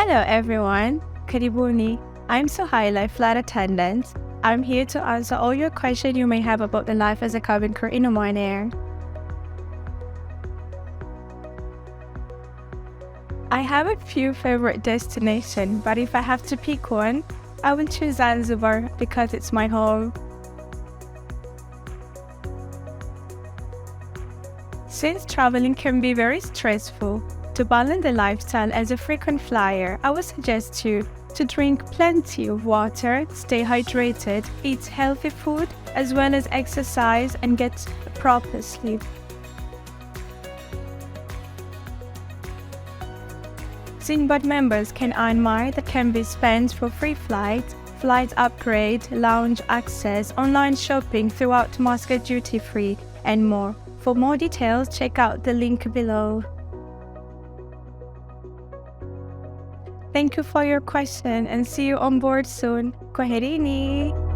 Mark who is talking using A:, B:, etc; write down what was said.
A: Hello everyone, karibuni. I'm Suhayla, flight attendant. I'm here to answer all your questions you may have about the life as a cabin crew in Oman Air. I have a few favorite destinations, but if I have to pick one, I will choose Zanzibar because it's my home. Since traveling can be very stressful, to balance the lifestyle as a frequent flyer, I would suggest you to drink plenty of water, stay hydrated, eat healthy food, as well as exercise and get proper sleep. Sinbad members can earn miles that can be spent for free flights, flight upgrade, lounge access, online shopping throughout Muscat duty free, and more. For more details, check out the link below. Thank you for your question and see you on board soon. Kwaherini!